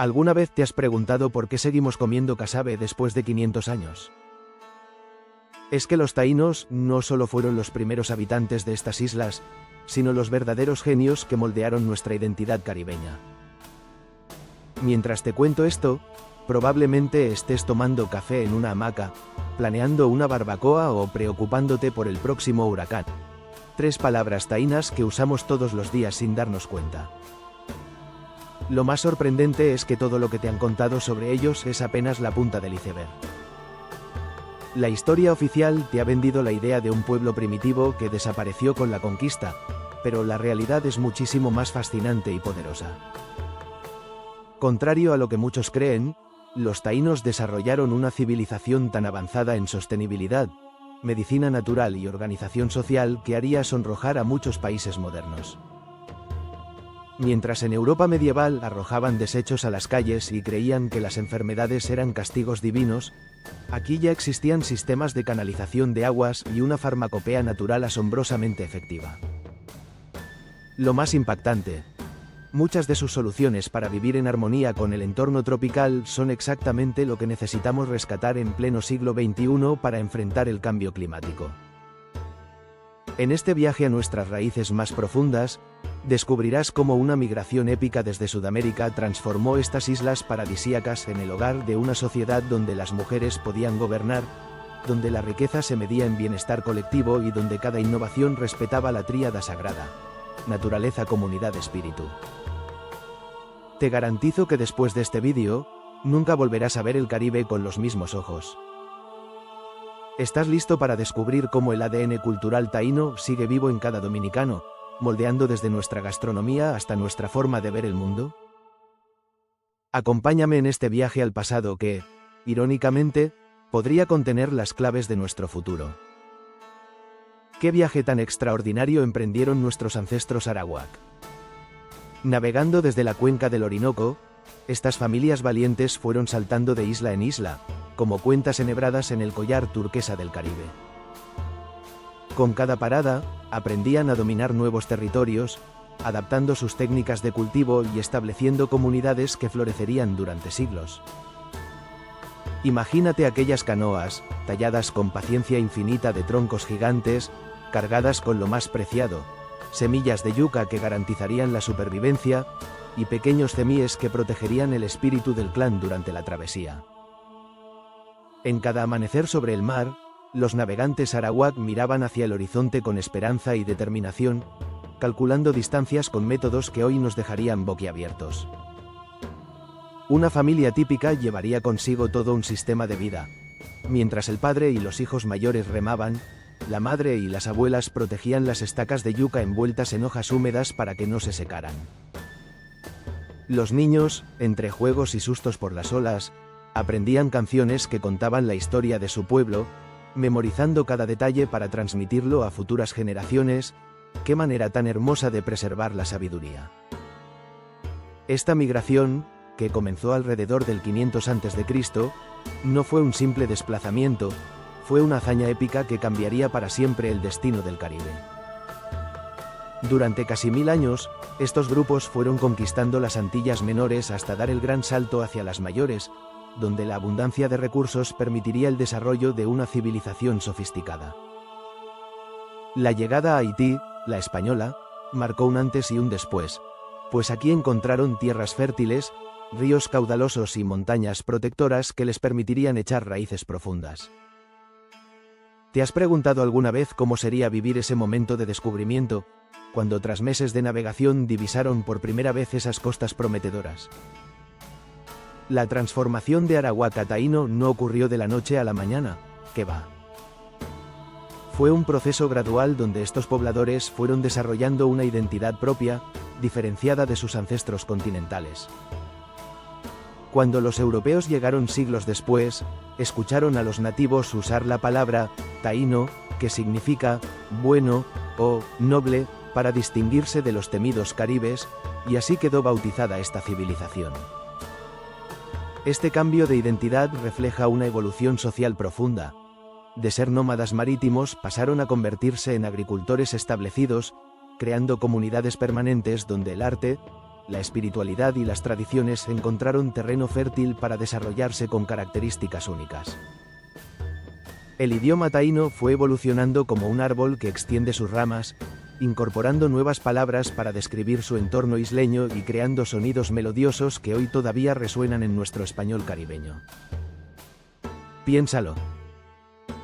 ¿Alguna vez te has preguntado por qué seguimos comiendo casabe después de 500 años? Es que los taínos no solo fueron los primeros habitantes de estas islas, sino los verdaderos genios que moldearon nuestra identidad caribeña. Mientras te cuento esto, probablemente estés tomando café en una hamaca, planeando una barbacoa o preocupándote por el próximo huracán. 3 palabras taínas que usamos todos los días sin darnos cuenta. Lo más sorprendente es que todo lo que te han contado sobre ellos es apenas la punta del iceberg. La historia oficial te ha vendido la idea de un pueblo primitivo que desapareció con la conquista, pero la realidad es muchísimo más fascinante y poderosa. Contrario a lo que muchos creen, los taínos desarrollaron una civilización tan avanzada en sostenibilidad, medicina natural y organización social que haría sonrojar a muchos países modernos. Mientras en Europa medieval arrojaban desechos a las calles y creían que las enfermedades eran castigos divinos, aquí ya existían sistemas de canalización de aguas y una farmacopea natural asombrosamente efectiva. Lo más impactante: muchas de sus soluciones para vivir en armonía con el entorno tropical son exactamente lo que necesitamos rescatar en pleno siglo XXI para enfrentar el cambio climático. En este viaje a nuestras raíces más profundas, descubrirás cómo una migración épica desde Sudamérica transformó estas islas paradisíacas en el hogar de una sociedad donde las mujeres podían gobernar, donde la riqueza se medía en bienestar colectivo y donde cada innovación respetaba la tríada sagrada: naturaleza, comunidad, espíritu. Te garantizo que después de este vídeo, nunca volverás a ver el Caribe con los mismos ojos. ¿Estás listo para descubrir cómo el ADN cultural taíno sigue vivo en cada dominicano, moldeando desde nuestra gastronomía hasta nuestra forma de ver el mundo? Acompáñame en este viaje al pasado que, irónicamente, podría contener las claves de nuestro futuro. ¿Qué viaje tan extraordinario emprendieron nuestros ancestros arawak? Navegando desde la cuenca del Orinoco, estas familias valientes fueron saltando de isla en isla, como cuentas enhebradas en el collar turquesa del Caribe. Con cada parada, aprendían a dominar nuevos territorios, adaptando sus técnicas de cultivo y estableciendo comunidades que florecerían durante siglos. Imagínate aquellas canoas, talladas con paciencia infinita de troncos gigantes, cargadas con lo más preciado: semillas de yuca que garantizarían la supervivencia, y pequeños cemíes que protegerían el espíritu del clan durante la travesía. En cada amanecer sobre el mar, los navegantes arawak miraban hacia el horizonte con esperanza y determinación, calculando distancias con métodos que hoy nos dejarían boquiabiertos. Una familia típica llevaría consigo todo un sistema de vida. Mientras el padre y los hijos mayores remaban, la madre y las abuelas protegían las estacas de yuca envueltas en hojas húmedas para que no se secaran. Los niños, entre juegos y sustos por las olas, aprendían canciones que contaban la historia de su pueblo, memorizando cada detalle para transmitirlo a futuras generaciones. ¡Qué manera tan hermosa de preservar la sabiduría! Esta migración, que comenzó alrededor del 500 a.C., no fue un simple desplazamiento, fue una hazaña épica que cambiaría para siempre el destino del Caribe. Durante casi 1000 años, estos grupos fueron conquistando las Antillas Menores hasta dar el gran salto hacia las mayores, donde la abundancia de recursos permitiría el desarrollo de una civilización sofisticada. La llegada a Haití, la española, marcó un antes y un después, pues aquí encontraron tierras fértiles, ríos caudalosos y montañas protectoras que les permitirían echar raíces profundas. ¿Te has preguntado alguna vez cómo sería vivir ese momento de descubrimiento, cuando tras meses de navegación divisaron por primera vez esas costas prometedoras? La transformación de arawak a taíno no ocurrió de la noche a la mañana, que va. Fue un proceso gradual donde estos pobladores fueron desarrollando una identidad propia, diferenciada de sus ancestros continentales. Cuando los europeos llegaron siglos después, escucharon a los nativos usar la palabra taíno, que significa bueno o noble, para distinguirse de los temidos caribes, y así quedó bautizada esta civilización. Este cambio de identidad refleja una evolución social profunda. De ser nómadas marítimos pasaron a convertirse en agricultores establecidos, creando comunidades permanentes donde el arte, la espiritualidad y las tradiciones encontraron terreno fértil para desarrollarse con características únicas. El idioma taíno fue evolucionando como un árbol que extiende sus ramas, incorporando nuevas palabras para describir su entorno isleño y creando sonidos melodiosos que hoy todavía resuenan en nuestro español caribeño. Piénsalo.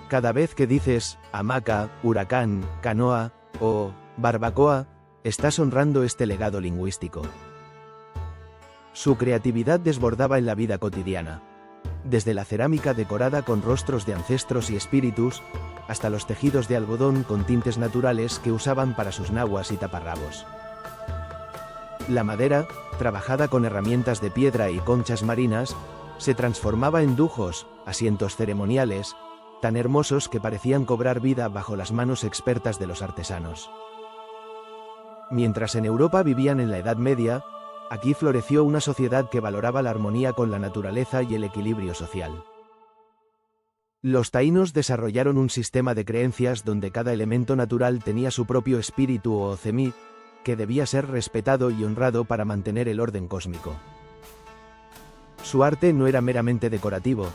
Cada vez que dices hamaca, huracán, canoa o barbacoa, estás honrando este legado lingüístico. Su creatividad desbordaba en la vida cotidiana, desde la cerámica decorada con rostros de ancestros y espíritus, hasta los tejidos de algodón con tintes naturales que usaban para sus naguas y taparrabos. La madera, trabajada con herramientas de piedra y conchas marinas, se transformaba en dujos, asientos ceremoniales, tan hermosos que parecían cobrar vida bajo las manos expertas de los artesanos. Mientras en Europa vivían en la Edad Media, aquí floreció una sociedad que valoraba la armonía con la naturaleza y el equilibrio social. Los taínos desarrollaron un sistema de creencias donde cada elemento natural tenía su propio espíritu o ocemí, que debía ser respetado y honrado para mantener el orden cósmico. Su arte no era meramente decorativo.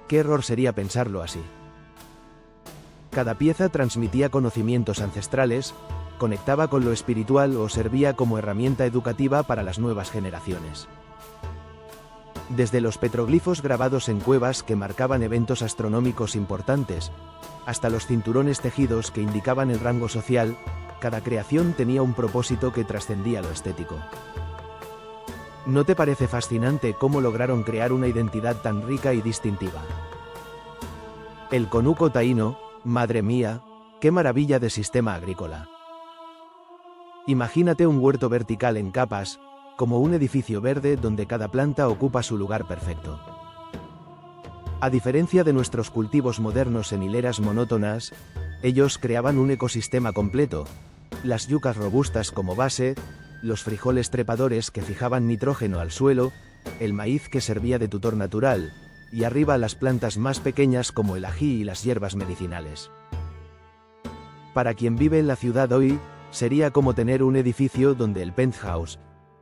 Qué error sería pensarlo así. Cada pieza transmitía conocimientos ancestrales, conectaba con lo espiritual o servía como herramienta educativa para las nuevas generaciones. Desde los petroglifos grabados en cuevas que marcaban eventos astronómicos importantes, hasta los cinturones tejidos que indicaban el rango social, cada creación tenía un propósito que trascendía lo estético. ¿No te parece fascinante cómo lograron crear una identidad tan rica y distintiva? El conuco taíno, madre mía, qué maravilla de sistema agrícola. Imagínate un huerto vertical en capas, como un edificio verde donde cada planta ocupa su lugar perfecto. A diferencia de nuestros cultivos modernos en hileras monótonas, ellos creaban un ecosistema completo, las yucas robustas como base, los frijoles trepadores que fijaban nitrógeno al suelo, el maíz que servía de tutor natural, y arriba las plantas más pequeñas como el ají y las hierbas medicinales. Para quien vive en la ciudad hoy, sería como tener un edificio donde el penthouse,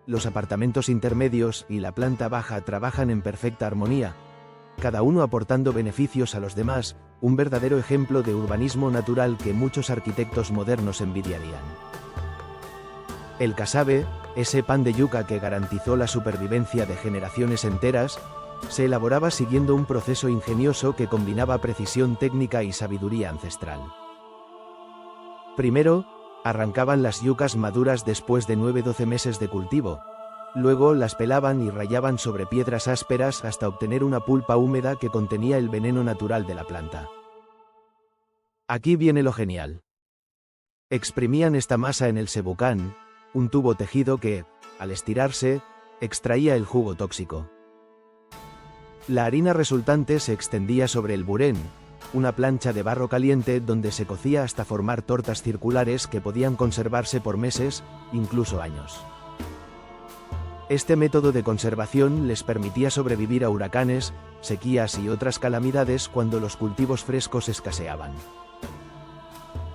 los apartamentos intermedios y la planta baja trabajan en perfecta armonía, cada uno aportando beneficios a los demás, un verdadero ejemplo de urbanismo natural que muchos arquitectos modernos envidiarían. El casabe, ese pan de yuca que garantizó la supervivencia de generaciones enteras, se elaboraba siguiendo un proceso ingenioso que combinaba precisión técnica y sabiduría ancestral. Primero, arrancaban las yucas maduras después de 9-12 meses de cultivo, luego las pelaban y rayaban sobre piedras ásperas hasta obtener una pulpa húmeda que contenía el veneno natural de la planta. Aquí viene lo genial. Exprimían esta masa en el sebucán, un tubo tejido que, al estirarse, extraía el jugo tóxico. La harina resultante se extendía sobre el burén, una plancha de barro caliente donde se cocía hasta formar tortas circulares que podían conservarse por meses, incluso años. Este método de conservación les permitía sobrevivir a huracanes, sequías y otras calamidades cuando los cultivos frescos escaseaban.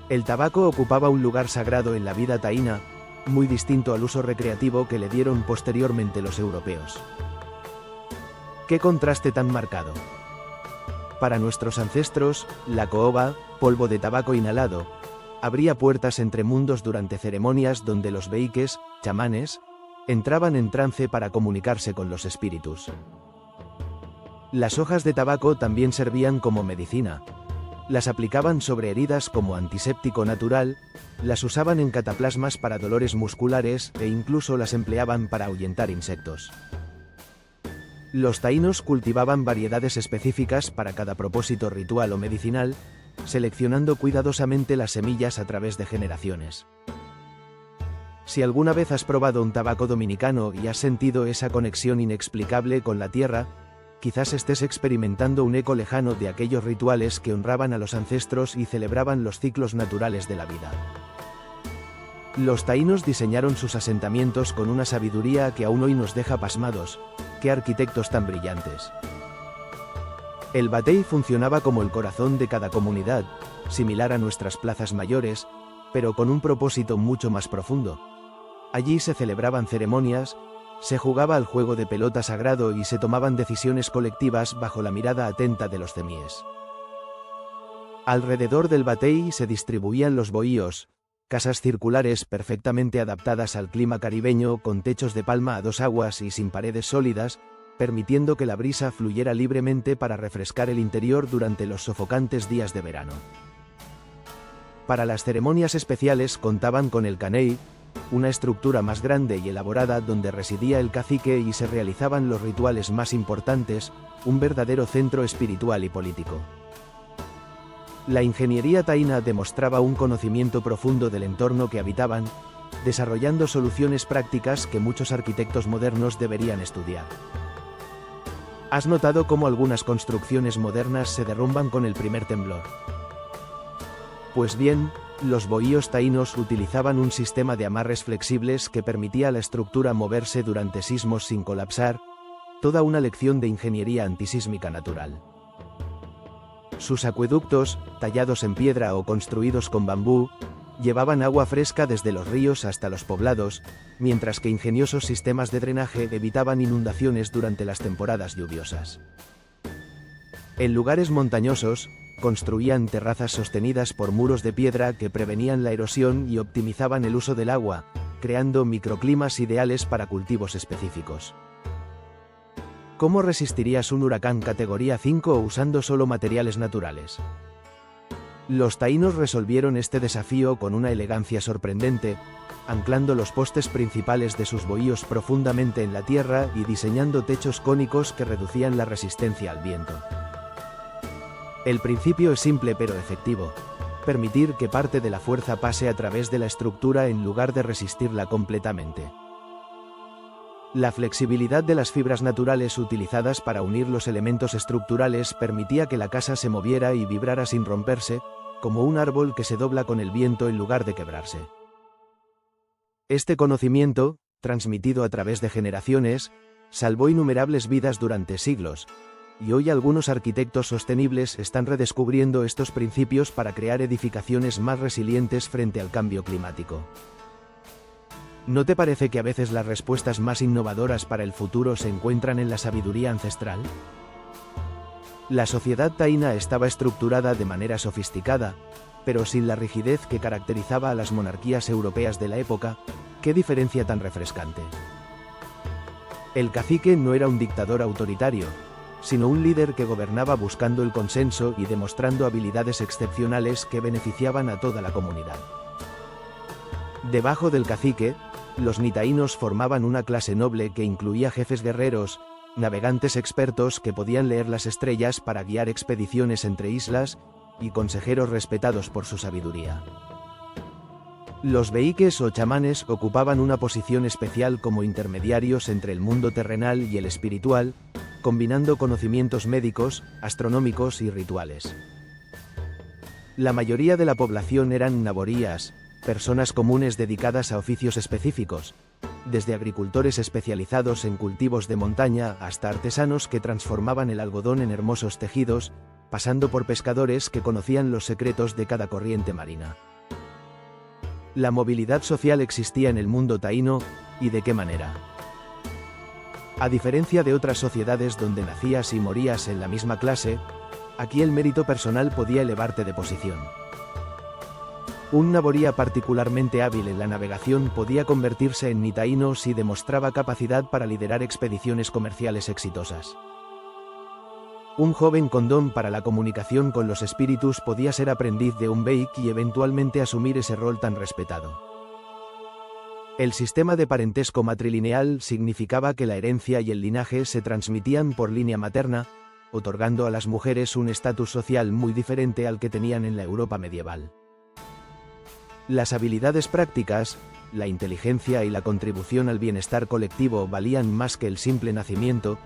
El tabaco ocupaba un lugar sagrado en la vida taína, muy distinto al uso recreativo que le dieron posteriormente los europeos. ¡Qué contraste tan marcado! Para nuestros ancestros, la caoba, polvo de tabaco inhalado, abría puertas entre mundos durante ceremonias donde los beyques, chamanes, entraban en trance para comunicarse con los espíritus. Las hojas de tabaco también servían como medicina. Las aplicaban sobre heridas como antiséptico natural, las usaban en cataplasmas para dolores musculares e incluso las empleaban para ahuyentar insectos. Los taínos cultivaban variedades específicas para cada propósito ritual o medicinal, seleccionando cuidadosamente las semillas a través de generaciones. Si alguna vez has probado un tabaco dominicano y has sentido esa conexión inexplicable con la tierra, quizás estés experimentando un eco lejano de aquellos rituales que honraban a los ancestros y celebraban los ciclos naturales de la vida. Los taínos diseñaron sus asentamientos con una sabiduría que aún hoy nos deja pasmados. ¡Qué arquitectos tan brillantes! El batey funcionaba como el corazón de cada comunidad, similar a nuestras plazas mayores, pero con un propósito mucho más profundo. Allí se celebraban ceremonias, Se jugaba al juego de pelota sagrado y se tomaban decisiones colectivas bajo la mirada atenta de los cemíes. Alrededor del batey se distribuían los bohíos, casas circulares perfectamente adaptadas al clima caribeño con techos de palma a dos aguas y sin paredes sólidas, permitiendo que la brisa fluyera libremente para refrescar el interior durante los sofocantes días de verano. Para las ceremonias especiales contaban con el caney, una estructura más grande y elaborada donde residía el cacique y se realizaban los rituales más importantes, un verdadero centro espiritual y político. La ingeniería taína demostraba un conocimiento profundo del entorno que habitaban, desarrollando soluciones prácticas que muchos arquitectos modernos deberían estudiar. ¿Has notado cómo algunas construcciones modernas se derrumban con el primer temblor? Pues bien, los bohíos taínos utilizaban un sistema de amarres flexibles que permitía a la estructura moverse durante sismos sin colapsar, toda una lección de ingeniería antisísmica natural. Sus acueductos, tallados en piedra o construidos con bambú, llevaban agua fresca desde los ríos hasta los poblados, mientras que ingeniosos sistemas de drenaje evitaban inundaciones durante las temporadas lluviosas. En lugares montañosos, construían terrazas sostenidas por muros de piedra que prevenían la erosión y optimizaban el uso del agua, creando microclimas ideales para cultivos específicos. ¿Cómo resistirías un huracán categoría 5 usando solo materiales naturales? Los taínos resolvieron este desafío con una elegancia sorprendente, anclando los postes principales de sus bohíos profundamente en la tierra y diseñando techos cónicos que reducían la resistencia al viento. El principio es simple pero efectivo: permitir que parte de la fuerza pase a través de la estructura en lugar de resistirla completamente. La flexibilidad de las fibras naturales utilizadas para unir los elementos estructurales permitía que la casa se moviera y vibrara sin romperse, como un árbol que se dobla con el viento en lugar de quebrarse. Este conocimiento, transmitido a través de generaciones, salvó innumerables vidas durante siglos, y hoy algunos arquitectos sostenibles están redescubriendo estos principios para crear edificaciones más resilientes frente al cambio climático. ¿No te parece que a veces las respuestas más innovadoras para el futuro se encuentran en la sabiduría ancestral? La sociedad taína estaba estructurada de manera sofisticada, pero sin la rigidez que caracterizaba a las monarquías europeas de la época. ¡Qué diferencia tan refrescante! El cacique no era un dictador autoritario, sino un líder que gobernaba buscando el consenso y demostrando habilidades excepcionales que beneficiaban a toda la comunidad. Debajo del cacique, los nitaínos formaban una clase noble que incluía jefes guerreros, navegantes expertos que podían leer las estrellas para guiar expediciones entre islas, y consejeros respetados por su sabiduría. Los beíques o chamanes ocupaban una posición especial como intermediarios entre el mundo terrenal y el espiritual, combinando conocimientos médicos, astronómicos y rituales. La mayoría de la población eran naborías, personas comunes dedicadas a oficios específicos, desde agricultores especializados en cultivos de montaña hasta artesanos que transformaban el algodón en hermosos tejidos, pasando por pescadores que conocían los secretos de cada corriente marina. La movilidad social existía en el mundo taíno, ¿y de qué manera? A diferencia de otras sociedades donde nacías y morías en la misma clase, aquí el mérito personal podía elevarte de posición. Un naboría particularmente hábil en la navegación podía convertirse en nitaíno si demostraba capacidad para liderar expediciones comerciales exitosas. Un joven con don para la comunicación con los espíritus podía ser aprendiz de un beik y eventualmente asumir ese rol tan respetado. El sistema de parentesco matrilineal significaba que la herencia y el linaje se transmitían por línea materna, otorgando a las mujeres un estatus social muy diferente al que tenían en la Europa medieval. Las habilidades prácticas, la inteligencia y la contribución al bienestar colectivo valían más que el simple nacimiento,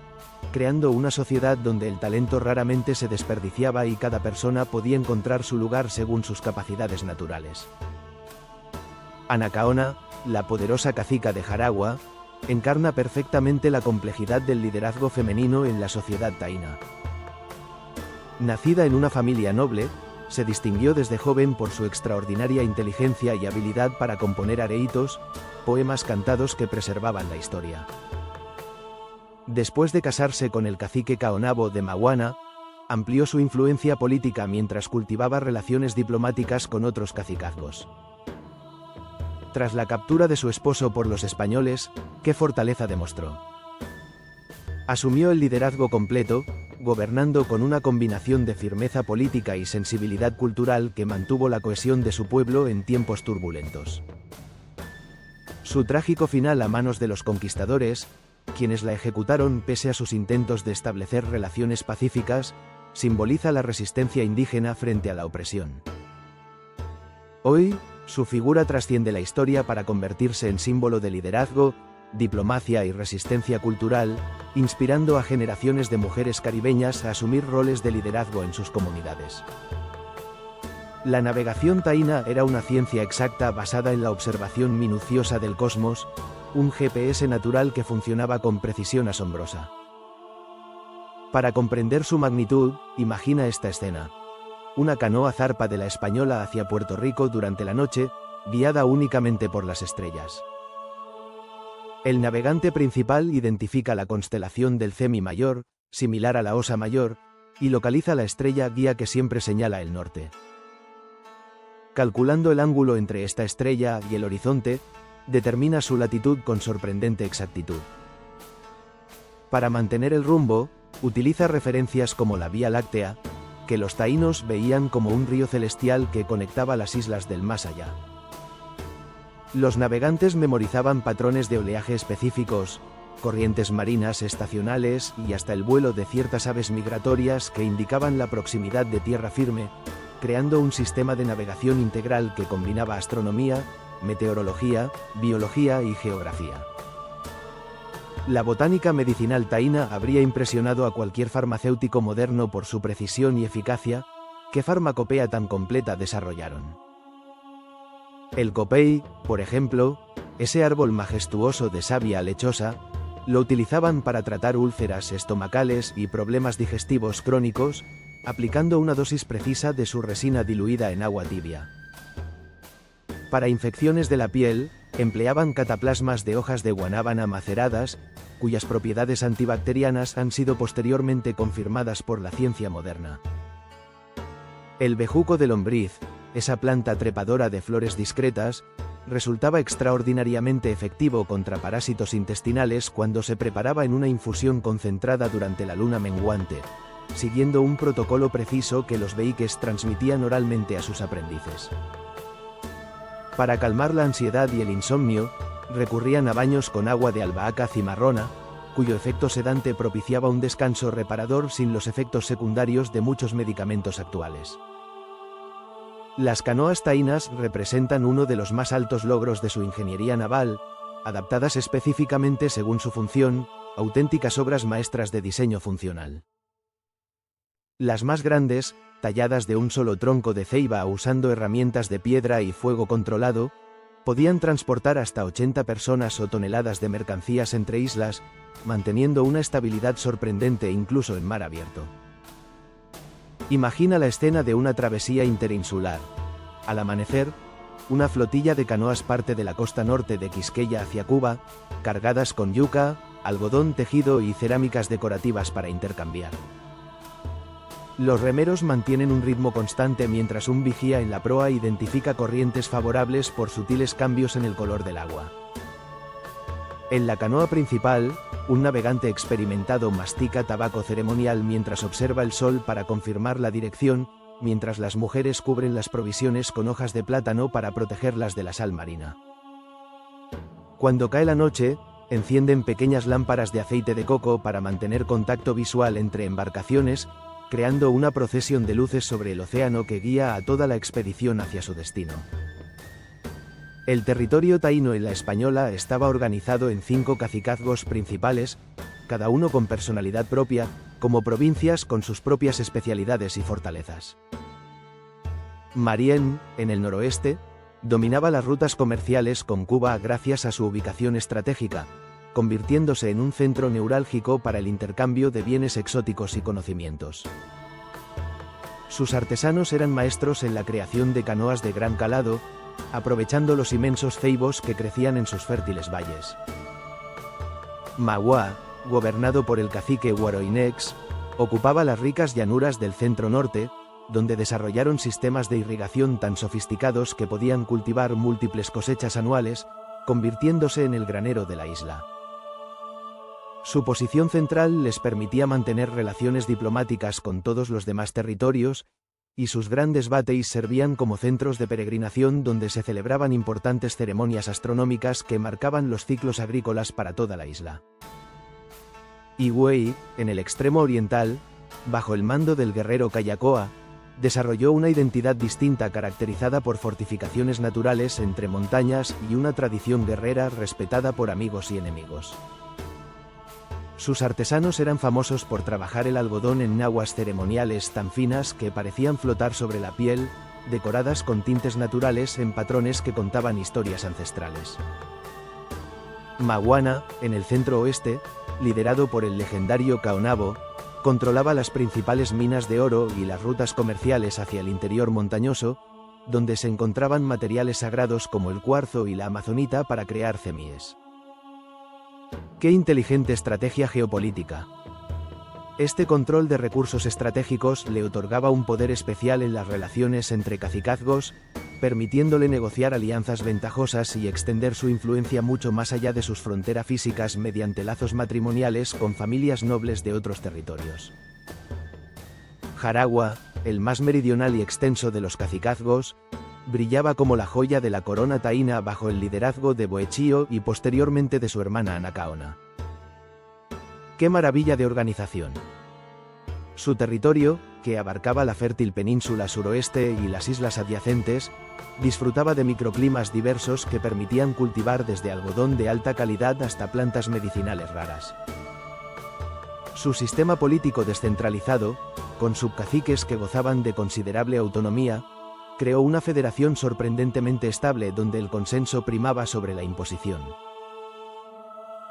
creando una sociedad donde el talento raramente se desperdiciaba y cada persona podía encontrar su lugar según sus capacidades naturales. Anacaona, la poderosa cacica de Jaragua, encarna perfectamente la complejidad del liderazgo femenino en la sociedad taína. Nacida en una familia noble, se distinguió desde joven por su extraordinaria inteligencia y habilidad para componer areitos, poemas cantados que preservaban la historia. Después de casarse con el cacique Caonabo de Maguana, amplió su influencia política mientras cultivaba relaciones diplomáticas con otros cacicazgos. Tras la captura de su esposo por los españoles, ¿qué fortaleza demostró? Asumió el liderazgo completo, gobernando con una combinación de firmeza política y sensibilidad cultural que mantuvo la cohesión de su pueblo en tiempos turbulentos. Su trágico final a manos de los conquistadores, quienes la ejecutaron pese a sus intentos de establecer relaciones pacíficas, simboliza la resistencia indígena frente a la opresión. Hoy, su figura trasciende la historia para convertirse en símbolo de liderazgo, diplomacia y resistencia cultural, inspirando a generaciones de mujeres caribeñas a asumir roles de liderazgo en sus comunidades. La navegación taína era una ciencia exacta basada en la observación minuciosa del cosmos, un GPS natural que funcionaba con precisión asombrosa. Para comprender su magnitud, imagina esta escena. Una canoa zarpa de la Española hacia Puerto Rico durante la noche, guiada únicamente por las estrellas. El navegante principal identifica la constelación del Cemi Mayor, similar a la Osa Mayor, y localiza la estrella guía que siempre señala el norte. Calculando el ángulo entre esta estrella y el horizonte, determina su latitud con sorprendente exactitud. Para mantener el rumbo, utiliza referencias como la Vía Láctea, que los taínos veían como un río celestial que conectaba las islas del más allá. Los navegantes memorizaban patrones de oleaje específicos, corrientes marinas estacionales y hasta el vuelo de ciertas aves migratorias que indicaban la proximidad de tierra firme, creando un sistema de navegación integral que combinaba astronomía, meteorología, biología y geografía. La botánica medicinal taína habría impresionado a cualquier farmacéutico moderno por su precisión y eficacia. ¿Qué farmacopea tan completa desarrollaron? El copey, por ejemplo, ese árbol majestuoso de savia lechosa, lo utilizaban para tratar úlceras estomacales y problemas digestivos crónicos, aplicando una dosis precisa de su resina diluida en agua tibia. Para infecciones de la piel, empleaban cataplasmas de hojas de guanábana maceradas, cuyas propiedades antibacterianas han sido posteriormente confirmadas por la ciencia moderna. El bejuco de lombriz, esa planta trepadora de flores discretas, resultaba extraordinariamente efectivo contra parásitos intestinales cuando se preparaba en una infusión concentrada durante la luna menguante, siguiendo un protocolo preciso que los beíques transmitían oralmente a sus aprendices. Para calmar la ansiedad y el insomnio, recurrían a baños con agua de albahaca cimarrona, cuyo efecto sedante propiciaba un descanso reparador sin los efectos secundarios de muchos medicamentos actuales. Las canoas taínas representan uno de los más altos logros de su ingeniería naval, adaptadas específicamente según su función, auténticas obras maestras de diseño funcional. Las más grandes, talladas de un solo tronco de ceiba usando herramientas de piedra y fuego controlado, podían transportar hasta 80 personas o toneladas de mercancías entre islas, manteniendo una estabilidad sorprendente incluso en mar abierto. Imagina la escena de una travesía interinsular. Al amanecer, una flotilla de canoas parte de la costa norte de Quisqueya hacia Cuba, cargadas con yuca, algodón tejido y cerámicas decorativas para intercambiar. Los remeros mantienen un ritmo constante mientras un vigía en la proa identifica corrientes favorables por sutiles cambios en el color del agua. En la canoa principal, un navegante experimentado mastica tabaco ceremonial mientras observa el sol para confirmar la dirección, mientras las mujeres cubren las provisiones con hojas de plátano para protegerlas de la sal marina. Cuando cae la noche, encienden pequeñas lámparas de aceite de coco para mantener contacto visual entre embarcaciones, creando una procesión de luces sobre el océano que guía a toda la expedición hacia su destino. El territorio taíno en la Española estaba organizado en 5 cacicazgos principales, cada uno con personalidad propia, como provincias con sus propias especialidades y fortalezas. Marién, en el noroeste, dominaba las rutas comerciales con Cuba gracias a su ubicación estratégica, convirtiéndose en un centro neurálgico para el intercambio de bienes exóticos y conocimientos. Sus artesanos eran maestros en la creación de canoas de gran calado, aprovechando los inmensos ceibos que crecían en sus fértiles valles. Magua, gobernado por el cacique Huaroinex, ocupaba las ricas llanuras del centro-norte, donde desarrollaron sistemas de irrigación tan sofisticados que podían cultivar múltiples cosechas anuales, convirtiéndose en el granero de la isla. Su posición central les permitía mantener relaciones diplomáticas con todos los demás territorios, y sus grandes bateis servían como centros de peregrinación donde se celebraban importantes ceremonias astronómicas que marcaban los ciclos agrícolas para toda la isla. Higüey, en el extremo oriental, bajo el mando del guerrero Cayacoa, desarrolló una identidad distinta caracterizada por fortificaciones naturales entre montañas y una tradición guerrera respetada por amigos y enemigos. Sus artesanos eran famosos por trabajar el algodón en naguas ceremoniales tan finas que parecían flotar sobre la piel, decoradas con tintes naturales en patrones que contaban historias ancestrales. Maguana, en el centro oeste, liderado por el legendario Caonabo, controlaba las principales minas de oro y las rutas comerciales hacia el interior montañoso, donde se encontraban materiales sagrados como el cuarzo y la amazonita para crear cemíes. ¡Qué inteligente estrategia geopolítica! Este control de recursos estratégicos le otorgaba un poder especial en las relaciones entre cacicazgos, permitiéndole negociar alianzas ventajosas y extender su influencia mucho más allá de sus fronteras físicas mediante lazos matrimoniales con familias nobles de otros territorios. Jaragua, el más meridional y extenso de los cacicazgos, brillaba como la joya de la corona taína bajo el liderazgo de Boechío y posteriormente de su hermana Anacaona. ¡Qué maravilla de organización! Su territorio, que abarcaba la fértil península suroeste y las islas adyacentes, disfrutaba de microclimas diversos que permitían cultivar desde algodón de alta calidad hasta plantas medicinales raras. Su sistema político descentralizado, con subcaciques que gozaban de considerable autonomía, creó una federación sorprendentemente estable donde el consenso primaba sobre la imposición.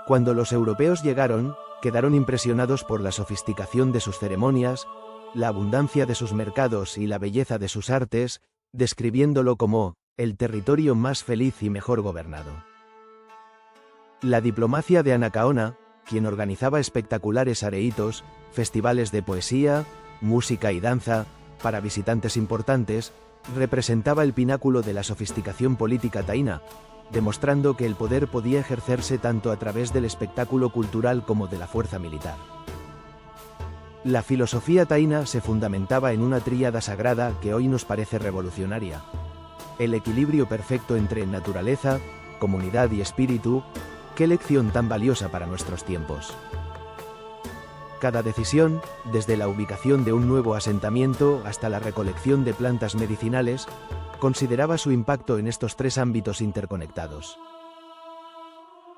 Cuando los europeos llegaron, quedaron impresionados por la sofisticación de sus ceremonias, la abundancia de sus mercados y la belleza de sus artes, describiéndolo como el territorio más feliz y mejor gobernado. La diplomacia de Anacaona, quien organizaba espectaculares areitos, festivales de poesía, música y danza, para visitantes importantes, representaba el pináculo de la sofisticación política taína, demostrando que el poder podía ejercerse tanto a través del espectáculo cultural como de la fuerza militar. La filosofía taína se fundamentaba en una tríada sagrada que hoy nos parece revolucionaria: el equilibrio perfecto entre naturaleza, comunidad y espíritu. ¡Qué lección tan valiosa para nuestros tiempos! Cada decisión, desde la ubicación de un nuevo asentamiento hasta la recolección de plantas medicinales, consideraba su impacto en estos tres ámbitos interconectados.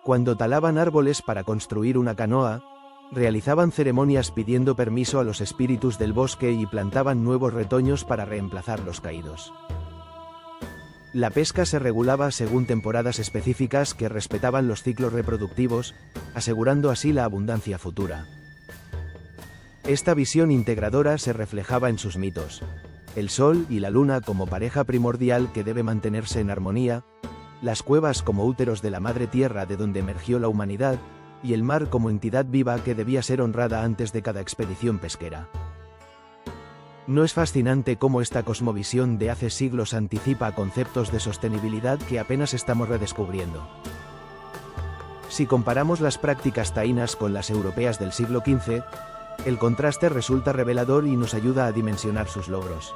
Cuando talaban árboles para construir una canoa, realizaban ceremonias pidiendo permiso a los espíritus del bosque y plantaban nuevos retoños para reemplazar los caídos. La pesca se regulaba según temporadas específicas que respetaban los ciclos reproductivos, asegurando así la abundancia futura. Esta visión integradora se reflejaba en sus mitos: el sol y la luna como pareja primordial que debe mantenerse en armonía, las cuevas como úteros de la madre tierra de donde emergió la humanidad, y el mar como entidad viva que debía ser honrada antes de cada expedición pesquera. ¿No es fascinante cómo esta cosmovisión de hace siglos anticipa conceptos de sostenibilidad que apenas estamos redescubriendo? Si comparamos las prácticas taínas con las europeas del siglo XV, el contraste resulta revelador y nos ayuda a dimensionar sus logros.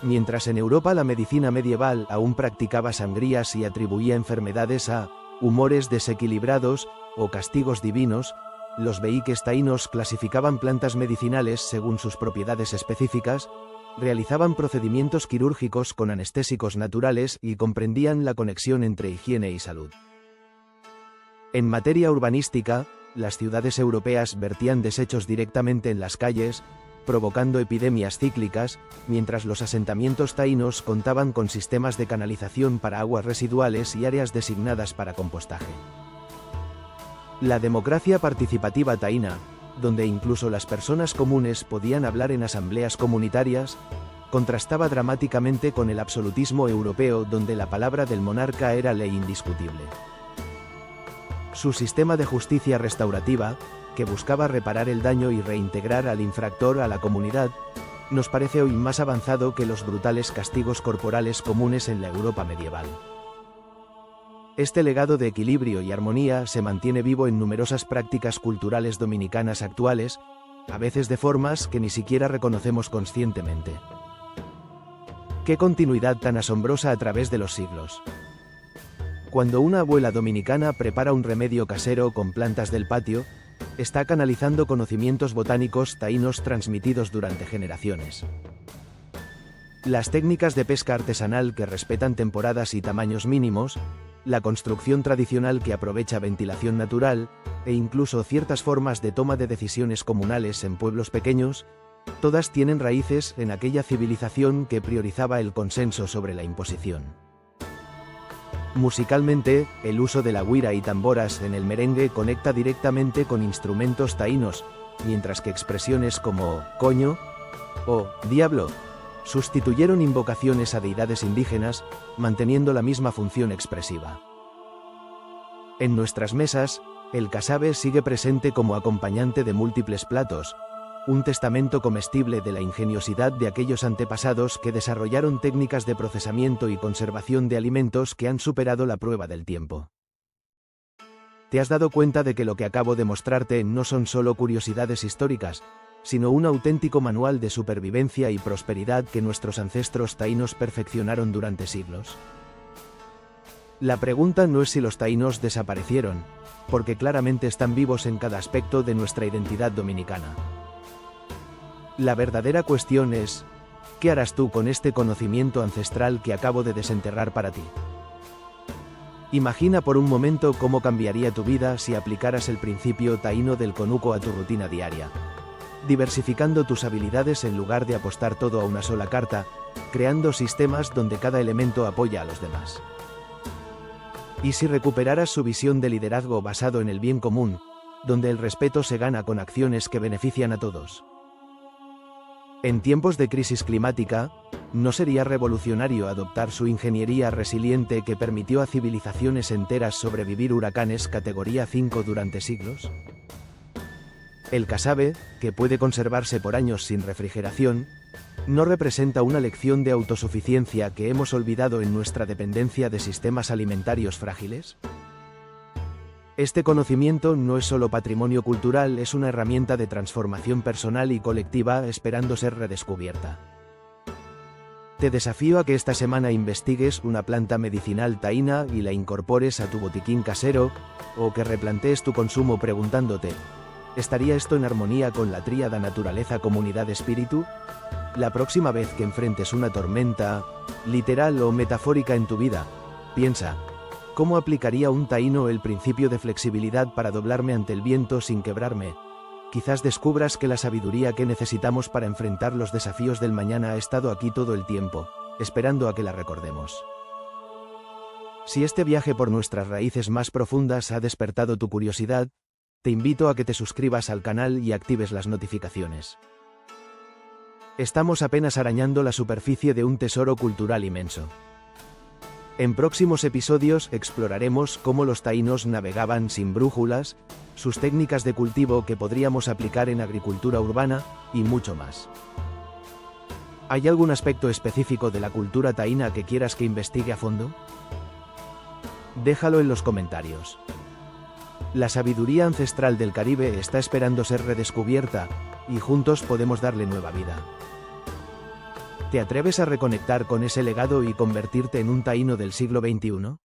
Mientras en Europa la medicina medieval aún practicaba sangrías y atribuía enfermedades a humores desequilibrados o castigos divinos, los beíques taínos clasificaban plantas medicinales según sus propiedades específicas, realizaban procedimientos quirúrgicos con anestésicos naturales y comprendían la conexión entre higiene y salud. En materia urbanística, las ciudades europeas vertían desechos directamente en las calles, provocando epidemias cíclicas, mientras los asentamientos taínos contaban con sistemas de canalización para aguas residuales y áreas designadas para compostaje. La democracia participativa taína, donde incluso las personas comunes podían hablar en asambleas comunitarias, contrastaba dramáticamente con el absolutismo europeo donde la palabra del monarca era ley indiscutible. Su sistema de justicia restaurativa, que buscaba reparar el daño y reintegrar al infractor a la comunidad, nos parece hoy más avanzado que los brutales castigos corporales comunes en la Europa medieval. Este legado de equilibrio y armonía se mantiene vivo en numerosas prácticas culturales dominicanas actuales, a veces de formas que ni siquiera reconocemos conscientemente. ¡Qué continuidad tan asombrosa a través de los siglos! Cuando una abuela dominicana prepara un remedio casero con plantas del patio, está canalizando conocimientos botánicos taínos transmitidos durante generaciones. Las técnicas de pesca artesanal que respetan temporadas y tamaños mínimos, la construcción tradicional que aprovecha ventilación natural, e incluso ciertas formas de toma de decisiones comunales en pueblos pequeños, todas tienen raíces en aquella civilización que priorizaba el consenso sobre la imposición. Musicalmente, el uso de la güira y tamboras en el merengue conecta directamente con instrumentos taínos, mientras que expresiones como «coño» o «diablo» sustituyeron invocaciones a deidades indígenas, manteniendo la misma función expresiva. En nuestras mesas, el casabe sigue presente como acompañante de múltiples platos, un testamento comestible de la ingeniosidad de aquellos antepasados que desarrollaron técnicas de procesamiento y conservación de alimentos que han superado la prueba del tiempo. ¿Te has dado cuenta de que lo que acabo de mostrarte no son solo curiosidades históricas, sino un auténtico manual de supervivencia y prosperidad que nuestros ancestros taínos perfeccionaron durante siglos? La pregunta no es si los taínos desaparecieron, porque claramente están vivos en cada aspecto de nuestra identidad dominicana. La verdadera cuestión es, ¿qué harás tú con este conocimiento ancestral que acabo de desenterrar para ti? Imagina por un momento cómo cambiaría tu vida si aplicaras el principio taíno del conuco a tu rutina diaria, diversificando tus habilidades en lugar de apostar todo a una sola carta, creando sistemas donde cada elemento apoya a los demás. ¿Y si recuperaras su visión de liderazgo basado en el bien común, donde el respeto se gana con acciones que benefician a todos? En tiempos de crisis climática, ¿no sería revolucionario adoptar su ingeniería resiliente que permitió a civilizaciones enteras sobrevivir huracanes categoría 5 durante siglos? El casabe, que puede conservarse por años sin refrigeración, ¿no representa una lección de autosuficiencia que hemos olvidado en nuestra dependencia de sistemas alimentarios frágiles? Este conocimiento no es solo patrimonio cultural, es una herramienta de transformación personal y colectiva esperando ser redescubierta. Te desafío a que esta semana investigues una planta medicinal taína y la incorpores a tu botiquín casero, o que replantees tu consumo preguntándote, ¿estaría esto en armonía con la tríada naturaleza-comunidad-espíritu? La próxima vez que enfrentes una tormenta, literal o metafórica en tu vida, piensa, ¿cómo aplicaría un taíno el principio de flexibilidad para doblarme ante el viento sin quebrarme? Quizás descubras que la sabiduría que necesitamos para enfrentar los desafíos del mañana ha estado aquí todo el tiempo, esperando a que la recordemos. Si este viaje por nuestras raíces más profundas ha despertado tu curiosidad, te invito a que te suscribas al canal y actives las notificaciones. Estamos apenas arañando la superficie de un tesoro cultural inmenso. En próximos episodios exploraremos cómo los taínos navegaban sin brújulas, sus técnicas de cultivo que podríamos aplicar en agricultura urbana, y mucho más. ¿Hay algún aspecto específico de la cultura taína que quieras que investigue a fondo? Déjalo en los comentarios. La sabiduría ancestral del Caribe está esperando ser redescubierta, y juntos podemos darle nueva vida. ¿Te atreves a reconectar con ese legado y convertirte en un taíno del siglo XXI?